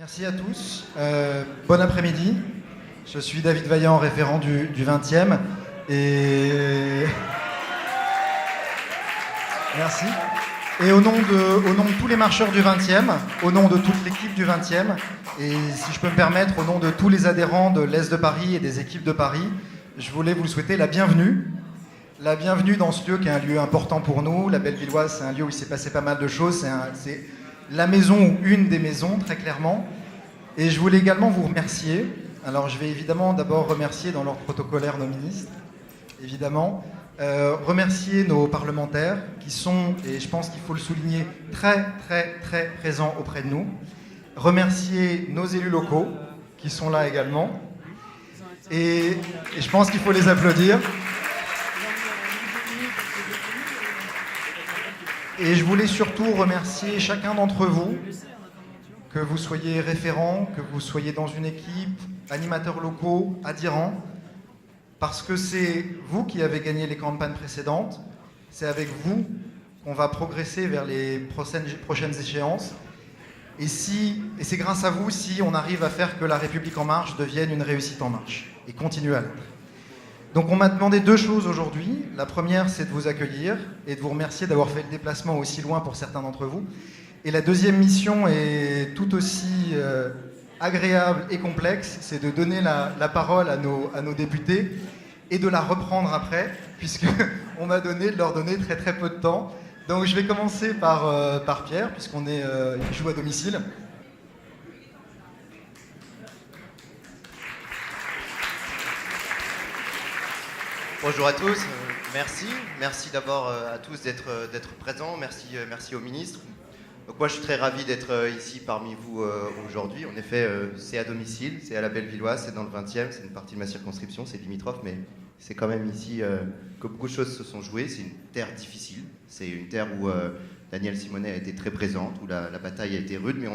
Merci à tous. Bon après-midi. Je suis David Vaillant, référent du 20e. Et... Merci. Et au nom de tous les marcheurs du 20e, au nom de toute l'équipe du 20e, et si je peux me permettre, au nom de tous les adhérents de l'Est de Paris et des équipes de Paris, je voulais vous souhaiter la bienvenue. La bienvenue dans ce lieu qui est un lieu important pour nous. La Bellevilloise, c'est un lieu où il s'est passé pas mal de choses. C'est la maison ou une des maisons, très clairement. Et je voulais également vous remercier. Alors, je vais évidemment d'abord remercier dans l'ordre protocolaire nos ministres, évidemment. Remercier nos parlementaires qui sont, et je pense qu'il faut le souligner, très, très, très présents auprès de nous. Remercier nos élus locaux qui sont là également. Et je pense qu'il faut les applaudir. Et je voulais surtout remercier chacun d'entre vous, que vous soyez référents, que vous soyez dans une équipe, animateurs locaux, adhérents, parce que c'est vous qui avez gagné les campagnes précédentes, c'est avec vous qu'on va progresser vers les prochaines échéances, et c'est grâce à vous si on arrive à faire que La République En Marche devienne une réussite en marche, et continue à l'être. Donc on m'a demandé deux choses aujourd'hui. La première, c'est de vous accueillir et de vous remercier d'avoir fait le déplacement aussi loin pour certains d'entre vous. Et la deuxième mission est tout aussi agréable et complexe, c'est de donner la parole à nos députés et de la reprendre après, puisqu'on m'a donné de leur donner très très peu de temps. Donc je vais commencer par Pierre, puisqu'on joue à domicile. Bonjour à tous, merci d'abord à tous d'être présents, merci au ministre. Donc moi je suis très ravi d'être ici parmi vous aujourd'hui. En effet, c'est à domicile, c'est à la Bellevilloise, c'est dans le 20e, c'est une partie de ma circonscription, c'est limitrophe, mais c'est quand même ici que beaucoup de choses se sont jouées. C'est une terre difficile, c'est une terre où Danielle Simonet a été très présente, où la bataille a été rude,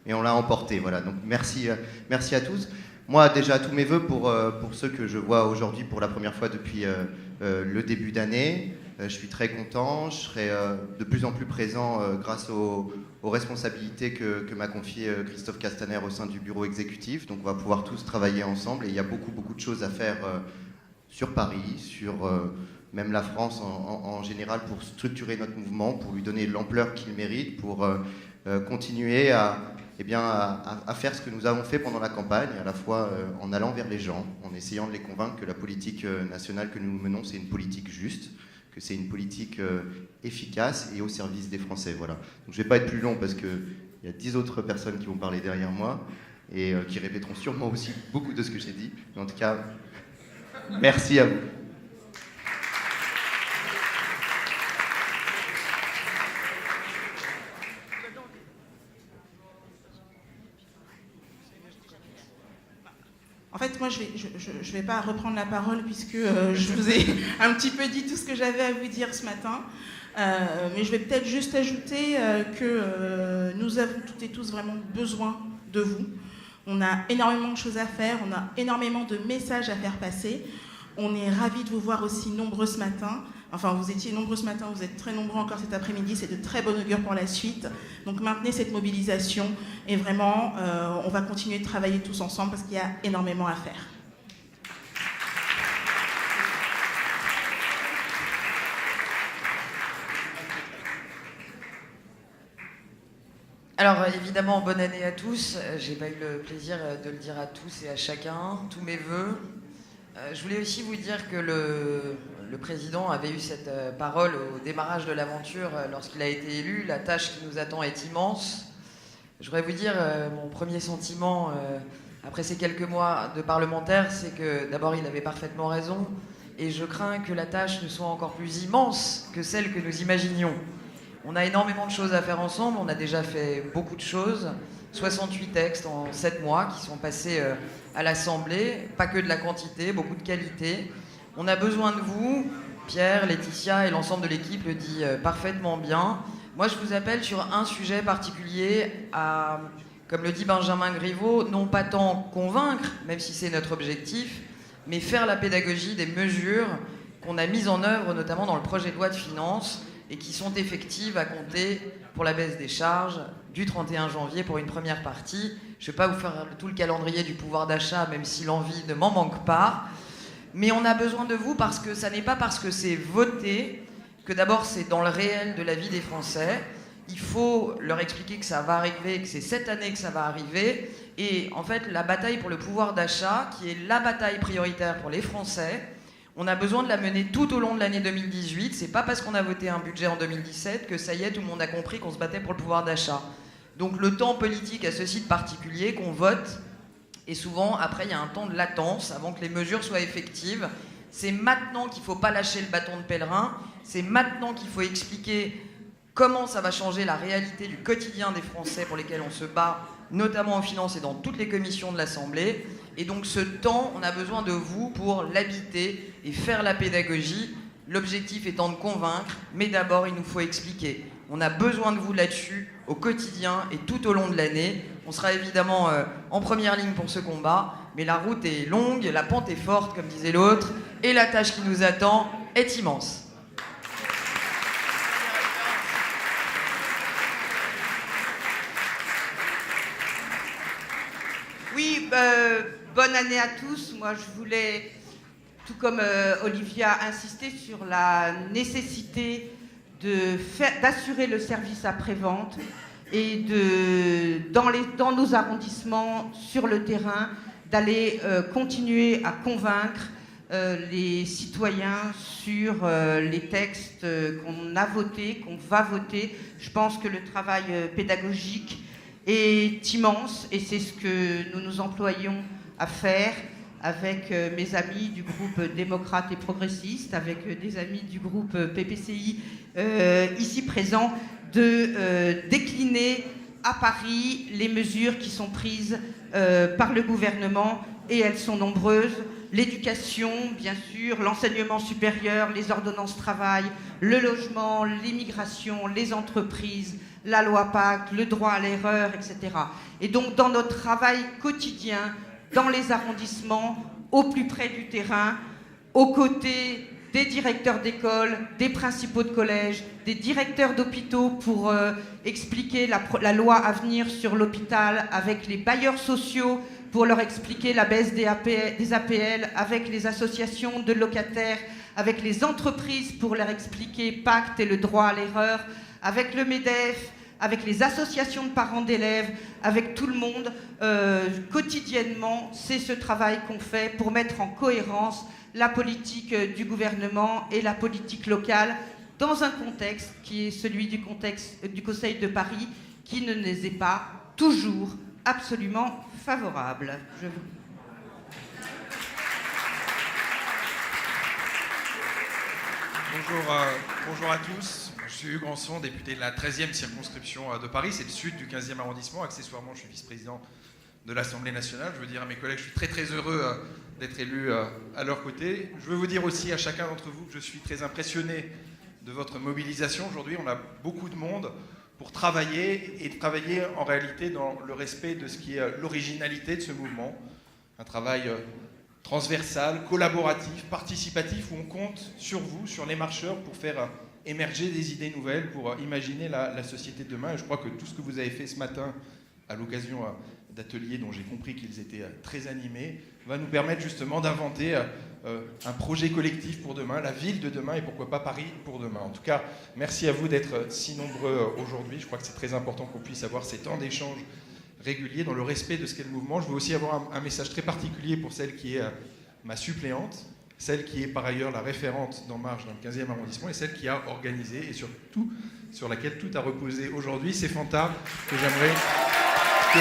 mais on l'a emportée. Voilà. Donc merci à tous. Moi, déjà, tous mes voeux pour ceux que je vois aujourd'hui pour la première fois depuis le début d'année. Je suis très content, je serai de plus en plus présent grâce aux responsabilités que m'a confié Christophe Castaner au sein du bureau exécutif. Donc on va pouvoir tous travailler ensemble et il y a beaucoup de choses à faire sur Paris, sur même la France en général pour structurer notre mouvement, pour lui donner l'ampleur qu'il mérite, pour continuer à faire ce que nous avons fait pendant la campagne, à la fois en allant vers les gens, en essayant de les convaincre que la politique nationale que nous menons, c'est une politique juste, que c'est une politique efficace et au service des Français. Voilà. Donc, je ne vais pas être plus long parce qu'il y a 10 autres personnes qui vont parler derrière moi et qui répéteront sûrement aussi beaucoup de ce que j'ai dit. Mais en tout cas, merci à vous. En fait, moi, je vais pas reprendre la parole puisque je vous ai un petit peu dit tout ce que j'avais à vous dire ce matin. Mais je vais peut-être juste ajouter que nous avons toutes et tous vraiment besoin de vous. On a énormément de choses à faire, on a énormément de messages à faire passer. On est ravis de vous voir aussi nombreux ce matin. Enfin, vous étiez nombreux ce matin, vous êtes très nombreux encore cet après-midi, c'est de très bon augure pour la suite. Donc maintenez cette mobilisation et vraiment, on va continuer de travailler tous ensemble parce qu'il y a énormément à faire. Alors évidemment, bonne année à tous. J'ai pas eu le plaisir de le dire à tous et à chacun, tous mes vœux. Je voulais aussi vous dire que le président avait eu cette parole au démarrage de l'aventure lorsqu'il a été élu. La tâche qui nous attend est immense. Je voudrais vous dire, mon premier sentiment après ces quelques mois de parlementaire, c'est que d'abord il avait parfaitement raison et je crains que la tâche ne soit encore plus immense que celle que nous imaginions. On a énormément de choses à faire ensemble, on a déjà fait beaucoup de choses, 68 textes en 7 mois qui sont passés à l'Assemblée, pas que de la quantité, beaucoup de qualité. On a besoin de vous, Pierre, Laetitia et l'ensemble de l'équipe le dit parfaitement bien. Moi je vous appelle sur un sujet particulier à, comme le dit Benjamin Griveaux, non pas tant convaincre, même si c'est notre objectif, mais faire la pédagogie des mesures qu'on a mises en œuvre, notamment dans le projet de loi de finances, et qui sont effectives à compter pour la baisse des charges du 31 janvier pour une première partie Je ne vais pas vous faire tout le calendrier du pouvoir d'achat, même si l'envie ne m'en manque pas. Mais on a besoin de vous parce que ça n'est pas parce que c'est voté que d'abord c'est dans le réel de la vie des Français. Il faut leur expliquer que ça va arriver, que c'est cette année que ça va arriver. Et en fait, la bataille pour le pouvoir d'achat, qui est la bataille prioritaire pour les Français, on a besoin de la mener tout au long de l'année 2018. C'est pas parce qu'on a voté un budget en 2017 que ça y est, tout le monde a compris qu'on se battait pour le pouvoir d'achat. Donc le temps politique a ceci de particulier qu'on vote. Et souvent, après, il y a un temps de latence avant que les mesures soient effectives. C'est maintenant qu'il ne faut pas lâcher le bâton de pèlerin. C'est maintenant qu'il faut expliquer comment ça va changer la réalité du quotidien des Français pour lesquels on se bat, notamment en finance et dans toutes les commissions de l'Assemblée. Et donc ce temps, on a besoin de vous pour l'habiter et faire la pédagogie. L'objectif étant de convaincre, mais d'abord, il nous faut expliquer. On a besoin de vous là-dessus, au quotidien et tout au long de l'année. On sera évidemment en première ligne pour ce combat, mais la route est longue, la pente est forte, comme disait l'autre, et la tâche qui nous attend est immense. Oui, bonne année à tous. Moi, je voulais, tout comme Olivia, insister sur la nécessité d'assurer le service après-vente et dans nos arrondissements, sur le terrain, d'aller continuer à convaincre les citoyens sur les textes qu'on a votés, qu'on va voter. Je pense que le travail pédagogique est immense et c'est ce que nous nous employons à faire avec mes amis du groupe démocrate et progressiste, avec des amis du groupe PPCI ici présents, de décliner à Paris les mesures qui sont prises par le gouvernement, et elles sont nombreuses. L'éducation, bien sûr, l'enseignement supérieur, les ordonnances travail, le logement, l'immigration, les entreprises, la loi Pacte, le droit à l'erreur, etc. Et donc, dans notre travail quotidien, dans les arrondissements, au plus près du terrain, aux côtés des directeurs d'école, des principaux de collège, des directeurs d'hôpitaux pour expliquer la loi à venir sur l'hôpital, avec les bailleurs sociaux pour leur expliquer la baisse des APL, avec les associations de locataires, avec les entreprises pour leur expliquer Pacte et le droit à l'erreur, avec le MEDEF, avec les associations de parents d'élèves, avec tout le monde, quotidiennement, c'est ce travail qu'on fait pour mettre en cohérence la politique du gouvernement et la politique locale dans un contexte qui est celui du Conseil de Paris, qui ne nous est pas toujours absolument favorable. Bonjour à tous. Je suis Hugues Anson, député de la 13e circonscription de Paris. C'est le sud du 15e arrondissement. Accessoirement, je suis vice-président de l'Assemblée nationale. Je veux dire à mes collègues, je suis très très heureux d'être élu à leur côté. Je veux vous dire aussi à chacun d'entre vous que je suis très impressionné de votre mobilisation. Aujourd'hui, on a beaucoup de monde pour travailler, et travailler en réalité dans le respect de ce qui est l'originalité de ce mouvement. Un travail transversal, collaboratif, participatif, où on compte sur vous, sur les marcheurs, pour faire émerger des idées nouvelles, pour imaginer la société de demain. Et je crois que tout ce que vous avez fait ce matin, à l'occasion d'ateliers dont j'ai compris qu'ils étaient très animés, va nous permettre justement d'inventer un projet collectif pour demain, la ville de demain, et pourquoi pas Paris pour demain. En tout cas, merci à vous d'être si nombreux aujourd'hui. Je crois que c'est très important qu'on puisse avoir ces temps d'échange réguliers dans le respect de ce qu'est le mouvement. Je veux aussi avoir un message très particulier pour celle qui est ma suppléante, celle qui est par ailleurs la référente d'En Marche dans le 15e arrondissement, et celle qui a organisé, et surtout sur laquelle tout a reposé aujourd'hui. C'est Fanta, que j'aimerais que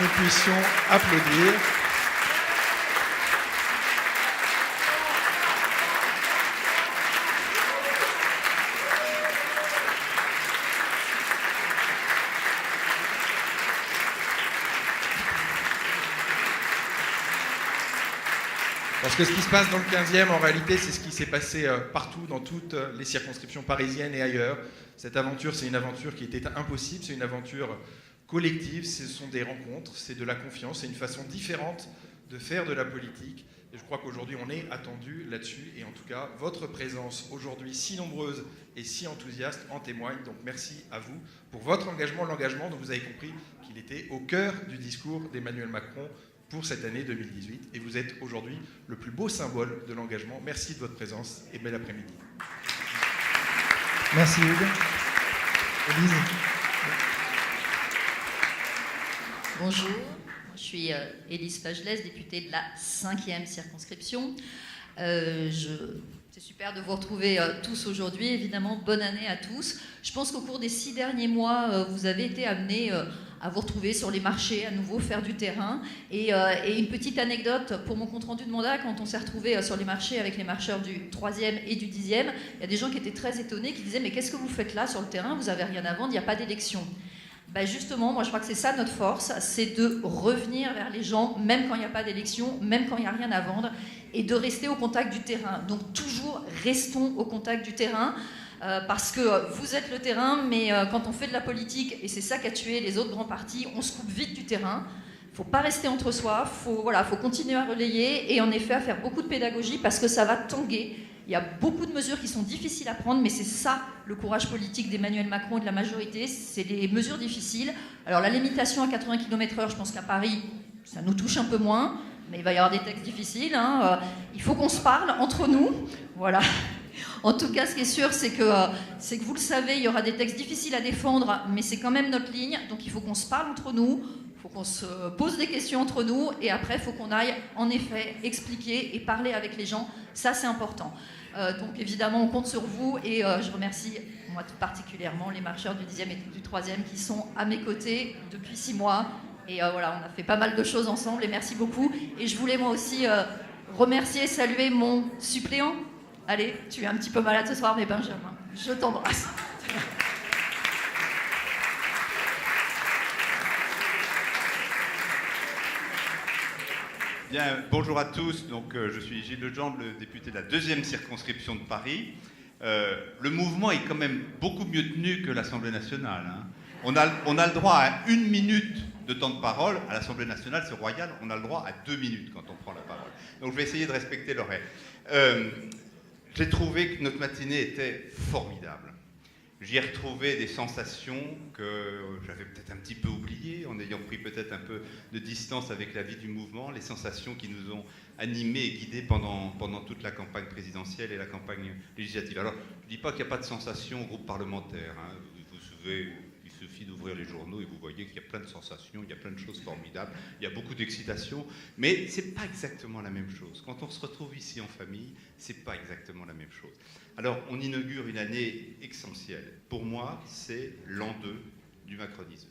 nous puissions applaudir. Parce que ce qui se passe dans le 15e, en réalité, c'est ce qui s'est passé partout, dans toutes les circonscriptions parisiennes et ailleurs. Cette aventure, c'est une aventure qui était impossible, c'est une aventure collective, ce sont des rencontres, c'est de la confiance, c'est une façon différente de faire de la politique, Et je crois qu'aujourd'hui, on est attendu là-dessus. Et en tout cas, votre présence aujourd'hui si nombreuse et si enthousiaste en témoigne. Donc merci à vous pour votre engagement, l'engagement dont vous avez compris qu'il était au cœur du discours d'Emmanuel Macron pour cette année 2018. Et vous êtes aujourd'hui le plus beau symbole de l'engagement. Merci de votre présence et bel après-midi. Merci Hugues. Élise. Bonjour, je suis Élise Pagelès, députée de la 5e circonscription. C'est super de vous retrouver tous aujourd'hui. Évidemment, bonne année à tous. Je pense qu'au cours des 6 derniers mois, vous avez été amenés à vous retrouver sur les marchés, à nouveau faire du terrain. Et une petite anecdote pour mon compte-rendu de mandat, quand on s'est retrouvés sur les marchés avec les marcheurs du 3e et du 10e, il y a des gens qui étaient très étonnés, qui disaient « Mais qu'est-ce que vous faites là sur le terrain? Vous n'avez rien à vendre, il n'y a pas d'élection. » Ben justement, moi je crois que c'est ça notre force, c'est de revenir vers les gens, même quand il n'y a pas d'élection, même quand il n'y a rien à vendre, et de rester au contact du terrain. Donc toujours restons au contact du terrain, parce que vous êtes le terrain, mais quand on fait de la politique, et c'est ça qui a tué les autres grands partis, on se coupe vite du terrain. Il ne faut pas rester entre soi, faut continuer à relayer, et en effet à faire beaucoup de pédagogie, parce que ça va tanguer. Il y a beaucoup de mesures qui sont difficiles à prendre, mais c'est ça le courage politique d'Emmanuel Macron et de la majorité, c'est les mesures difficiles. Alors la limitation à 80 km/h, je pense qu'à Paris, ça nous touche un peu moins, mais il va y avoir des textes difficiles. Il faut qu'on se parle entre nous. Voilà. En tout cas, ce qui est sûr, c'est que vous le savez, il y aura des textes difficiles à défendre, mais c'est quand même notre ligne, donc il faut qu'on se parle entre nous. Il faut qu'on se pose des questions entre nous et après, il faut qu'on aille, en effet, expliquer et parler avec les gens. Ça, c'est important. Donc, évidemment, on compte sur vous et je remercie, moi, tout particulièrement, les marcheurs du 10e et du 3e qui sont à mes côtés depuis 6 mois. Et voilà, on a fait pas mal de choses ensemble et merci beaucoup. Et je voulais, moi aussi, remercier, saluer mon suppléant. Allez, tu es un petit peu malade ce soir, mais Benjamin, je t'embrasse. Bien, bonjour à tous. Donc, je suis Gilles Legendre, le député de la 2e circonscription de Paris. Le mouvement est quand même beaucoup mieux tenu que l'Assemblée nationale. On a le droit à 1 minute de temps de parole. À l'Assemblée nationale, c'est royal. On a le droit à 2 minutes quand on prend la parole. Donc, je vais essayer de respecter l'horaire. J'ai trouvé que notre matinée était formidable. J'y ai retrouvé des sensations que j'avais peut-être un petit peu oubliées, en ayant pris peut-être un peu de distance avec la vie du mouvement, les sensations qui nous ont animés et guidés pendant toute la campagne présidentielle et la campagne législative. Alors, je ne dis pas qu'il n'y a pas de sensations au groupe parlementaire. Vous savez, il suffit d'ouvrir les journaux et vous voyez qu'il y a plein de sensations, il y a plein de choses formidables, il y a beaucoup d'excitation, mais ce n'est pas exactement la même chose. Quand on se retrouve ici en famille, ce n'est pas exactement la même chose. Alors, on inaugure une année essentielle. Pour moi, c'est l'an 2 du macronisme.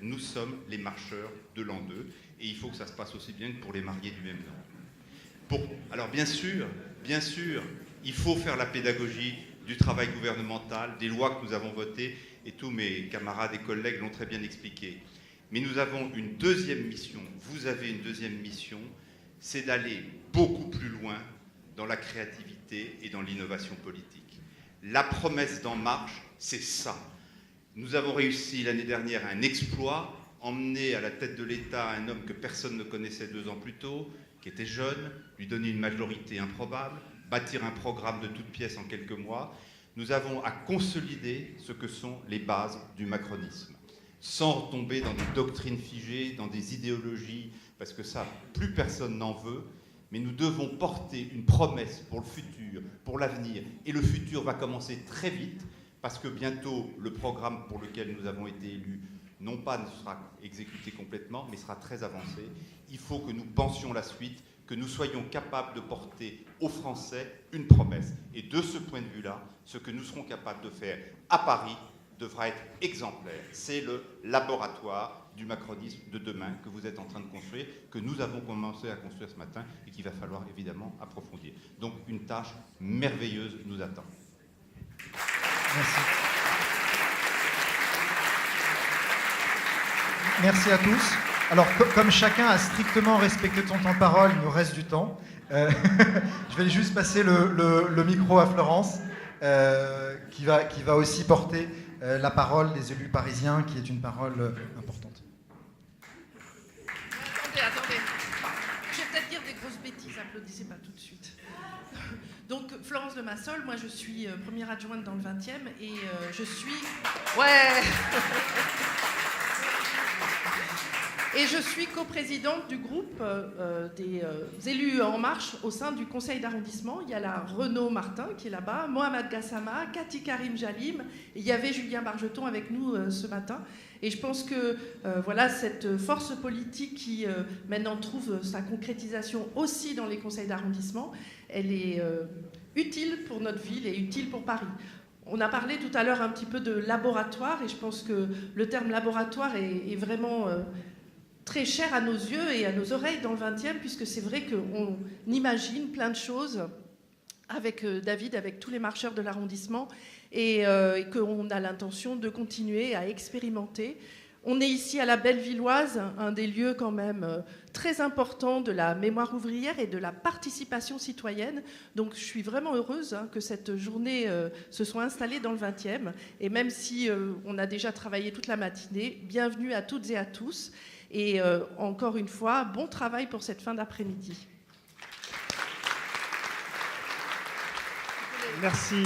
Nous sommes les marcheurs de l'an 2, et il faut que ça se passe aussi bien que pour les mariés du même nom. Alors, bien sûr, il faut faire la pédagogie du travail gouvernemental, des lois que nous avons votées, et tous mes camarades et collègues l'ont très bien expliqué. Mais nous avons une deuxième mission, vous avez une deuxième mission, c'est d'aller beaucoup plus loin dans la créativité et dans l'innovation politique. La promesse d'En Marche, c'est ça. Nous avons réussi l'année dernière un exploit, emmener à la tête de l'État un homme que personne ne connaissait 2 ans plus tôt, qui était jeune, lui donner une majorité improbable, bâtir un programme de toutes pièces en quelques mois. Nous avons à consolider ce que sont les bases du macronisme, sans tomber dans des doctrines figées, dans des idéologies, parce que ça, plus personne n'en veut. Mais nous devons porter une promesse pour le futur, pour l'avenir. Et le futur va commencer très vite, parce que bientôt, le programme pour lequel nous avons été élus, non pas ne sera exécuté complètement, mais sera très avancé. Il faut que nous pensions la suite, que nous soyons capables de porter aux Français une promesse. Et de ce point de vue-là, ce que nous serons capables de faire à Paris devra être exemplaire. C'est le laboratoire du macronisme de demain que vous êtes en train de construire, que nous avons commencé à construire ce matin et qu'il va falloir évidemment approfondir. Donc une tâche merveilleuse nous attend. Merci. Merci à tous. Alors, comme chacun a strictement respecté ton temps de parole, il nous reste du temps. Je vais juste passer le micro à Florence, qui va aussi porter la parole des élus parisiens, qui est une parole importante. Attendez. Je vais peut-être dire des grosse bêtise, applaudissez pas tout de suite. Donc Florence de Massol, moi je suis première adjointe dans le 20e et je suis... Ouais. Et je suis coprésidente du groupe des élus En Marche au sein du conseil d'arrondissement. Il y a la Renaud Martin qui est là-bas, Mohamed Gassama, Cathy Karim Jalim, et il y avait Julien Bargeton avec nous ce matin. Et je pense que voilà, cette force politique qui maintenant trouve sa concrétisation aussi dans les conseils d'arrondissement, elle est utile pour notre ville et utile pour Paris. On a parlé tout à l'heure un petit peu de laboratoire et je pense que le terme laboratoire est vraiment très cher à nos yeux et à nos oreilles dans le 20e, puisque c'est vrai qu'on imagine plein de choses avec David, avec tous les marcheurs de l'arrondissement, et qu'on a l'intention de continuer à expérimenter. On est ici à la Bellevilloise, un des lieux quand même très importants de la mémoire ouvrière et de la participation citoyenne. Donc je suis vraiment heureuse que cette journée se soit installée dans le 20e. Et même si on a déjà travaillé toute la matinée, bienvenue à toutes et à tous. Et encore une fois, bon travail pour cette fin d'après-midi. Merci.